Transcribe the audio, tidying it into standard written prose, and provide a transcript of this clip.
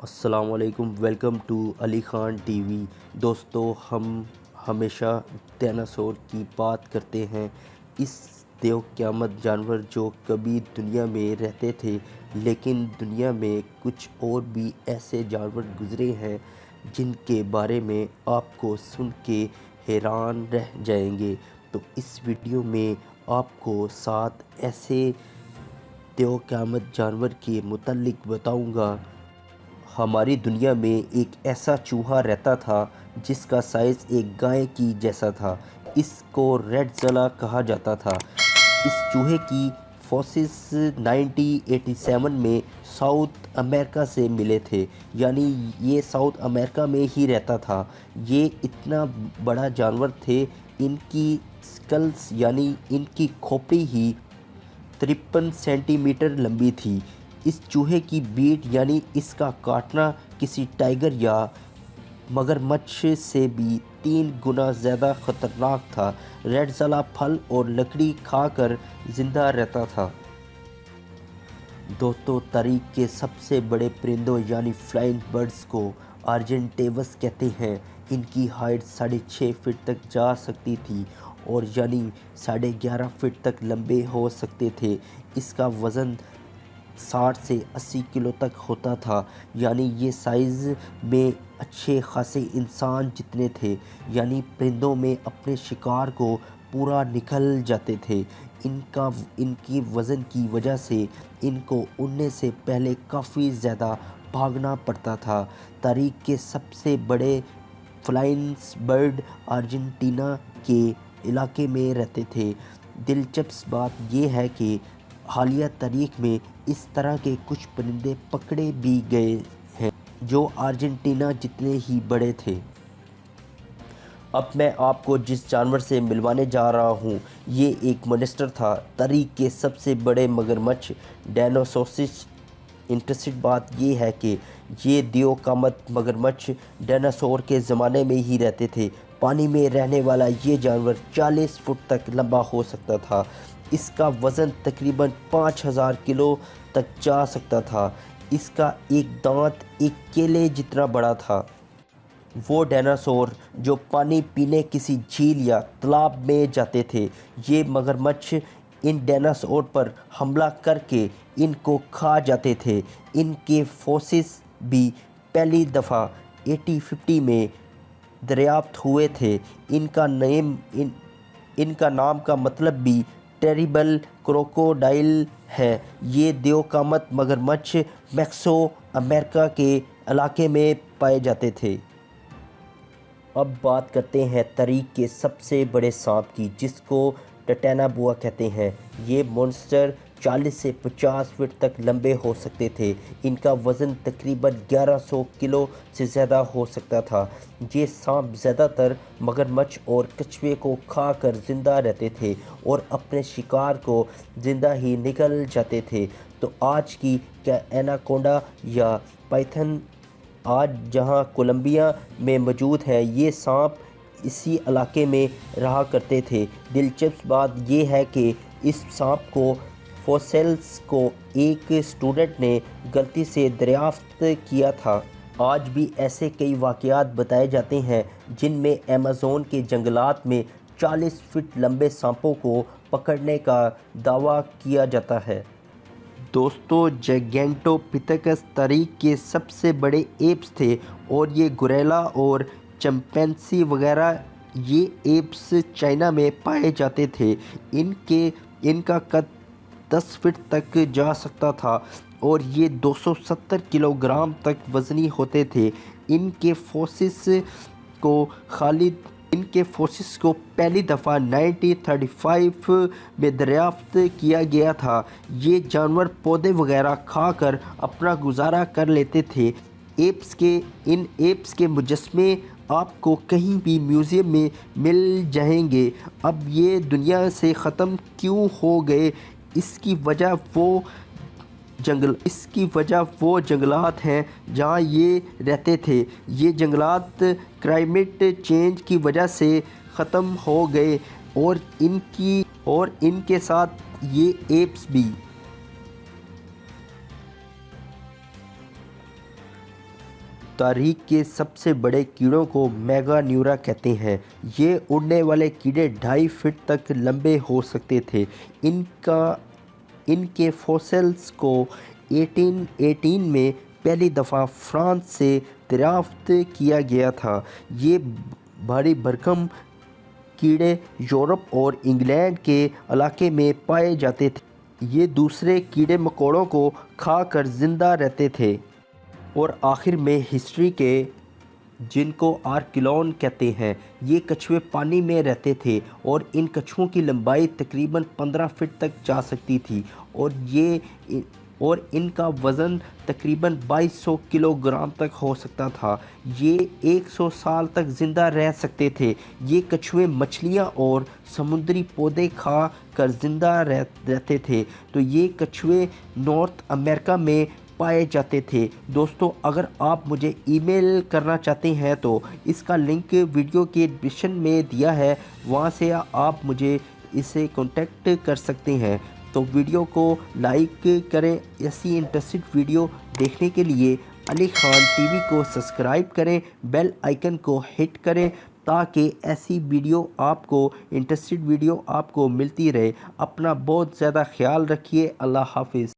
अस्सलामुअलैकुम, welcome to Ali Khan TV. दोस्तों, हम हमेशा डायनासोर की बात करते हैं। इस देव क़यामत जानवर जो कभी दुनिया में रहते थे, लेकिन दुनिया में कुछ और भी ऐसे जानवर गुज़रे हैं जिनके बारे में आपको सुन के हैरान रह जाएंगे। तो इस वीडियो में आपको 7 ऐसे देव क़यामत जानवर के मुतालिक बताऊंगा। हमारी दुनिया में एक ऐसा चूहा रहता था जिसका साइज़ एक गाय की जैसा था। इसको रेड ज़ला कहा जाता था। इस चूहे की फॉसिल्स 1987 में साउथ अमेरिका से मिले थे, यानी ये साउथ अमेरिका में ही रहता था। ये इतना बड़ा जानवर थे, इनकी स्कल्स यानी इनकी खोपड़ी ही 53 सेंटीमीटर लंबी थी। इस चूहे की बीट यानी इसका काटना किसी टाइगर या मगरमच्छ से भी 3 गुना ज़्यादा ख़तरनाक था। रेड ज़ला फल और लकड़ी खाकर ज़िंदा रहता था। दोस्तों, तारीख के सबसे बड़े परिंदों यानी फ्लाइंग बर्ड्स को आर्जेंटेवस कहते हैं। इनकी हाइट 6.5 फीट तक जा सकती थी और यानी 11.5 फीट तक लंबे हो सकते थे। इसका वज़न 60 से 80 किलो तक होता था, यानी ये साइज़ में अच्छे खासे इंसान जितने थे। यानी परिंदों में अपने शिकार को पूरा निकल जाते थे। इनकी वज़न की वजह से इनको उड़ने से पहले काफ़ी ज़्यादा भागना पड़ता था। तारीख के सबसे बड़े फ्लाइंग बर्ड अर्जेंटीना के इलाके में रहते थे। दिलचस्प बात यह है कि हालिया तारीख में इस तरह के कुछ परिंदे पकड़े भी गए हैं जो अर्जेंटीना जितने ही बड़े थे। अब मैं आपको जिस जानवर से मिलवाने जा रहा हूँ, ये एक मॉन्स्टर था, तारीख के सबसे बड़े मगरमच्छ डायनासोरस। इंटरेस्टिंग बात यह है कि ये देव क़यामत मगरमच्छ डायनासोर के ज़माने में ही रहते थे। पानी में रहने वाला ये जानवर 40 फुट तक लंबा हो सकता था। इसका वज़न तकरीबन 5000 किलो तक जा सकता था। इसका एक दांत एक केले जितना बड़ा था। वो डायनासोर जो पानी पीने किसी झील या तालाब में जाते थे, ये मगरमच्छ इन डायनासोर पर हमला करके इनको खा जाते थे। इनके फॉसिल्स भी पहली दफ़ा 1850 में दरियाफ्त हुए थे। इनका नाम का मतलब भी टेरिबल क्रोकोडाइल है। ये देव क़यामत मगरमच्छ मैक्सो अमेरिका के इलाके में पाए जाते थे। अब बात करते हैं तारीख के सबसे बड़े सांप की, जिसको टैटानाबुआ कहते हैं। ये मॉन्स्टर 40 से 50 फीट तक लंबे हो सकते थे। इनका वज़न तकरीबन 1100 किलो से ज़्यादा हो सकता था। ये सांप ज़्यादातर मगरमच्छ और कछुए को खाकर ज़िंदा रहते थे और अपने शिकार को ज़िंदा ही निकल जाते थे। तो आज की क्या एनाकोंडा या पाइथन आज जहां कोलंबिया में मौजूद है, ये सांप इसी इलाके में रहा करते थे। दिलचस्प बात यह है कि इस सांप को फॉसिल्स को एक स्टूडेंट ने गलती से दरियाफ्त किया था। आज भी ऐसे कई वाक़यात बताए जाते हैं जिनमें अमेज़न के जंगलात में 40 फीट लंबे सांपों को पकड़ने का दावा किया जाता है। दोस्तों, जैगेंटोपिथेकस तारीख के सबसे बड़े एप्स थे और ये गोरिल्ला और चिंपैंजी वगैरह ये एप्स चाइना में पाए जाते थे। इनका कद 10 फीट तक जा सकता था और ये 270 किलोग्राम तक वज़नी होते थे। इनके फोसिल्स को पहली दफ़ा 1935 में दरियाफ्त किया गया था। ये जानवर पौधे वगैरह खाकर अपना गुजारा कर लेते थे। इन एप्स के मुजस्मे आपको कहीं भी म्यूज़ियम में मिल जाएंगे। अब ये दुनिया से ख़त्म क्यों हो गए, इसकी वजह वो जंगलात हैं जहाँ ये रहते थे। ये जंगलात क्लाइमेट चेंज की वजह से ख़त्म हो गए और इनके साथ ये एप्स भी। तारीख के सबसे बड़े कीड़ों को मेगान्यूरा कहते हैं। ये उड़ने वाले कीड़े 2.5 फीट तक लंबे हो सकते थे। इनके फॉसिल्स को 1818 में पहली दफ़ा फ्रांस से दरियाफ्त किया गया था। ये भारी भरकम कीड़े यूरोप और इंग्लैंड के इलाके में पाए जाते थे। ये दूसरे कीड़े मकोड़ों को खाकर ज़िंदा रहते थे। और आखिर में हिस्ट्री के, जिनको आर्किलॉन कहते हैं, ये कछुए पानी में रहते थे और इन कछुओं की लंबाई तकरीबन 15 फीट तक जा सकती थी और इनका वज़न तकरीबन 2200 किलोग्राम तक हो सकता था। ये 100 साल तक ज़िंदा रह सकते थे। ये कछुए मछलियाँ और समुद्री पौधे खा कर ज़िंदा रहते थे। तो ये कछुए नॉर्थ अमेरिका में पाए जाते थे। दोस्तों, अगर आप मुझे ईमेल करना चाहते हैं तो इसका लिंक वीडियो के डिस्क्रिप्शन में दिया है, वहाँ से आप मुझे इसे कांटेक्ट कर सकते हैं। तो वीडियो को लाइक करें। ऐसी इंटरेस्टिंग वीडियो देखने के लिए अली खान टीवी को सब्सक्राइब करें, बेल आइकन को हिट करें ताकि ऐसी वीडियो आपको, इंटरेस्टिंग वीडियो आपको मिलती रहे। अपना बहुत ज़्यादा ख्याल रखिए। अल्लाह हाफिज़।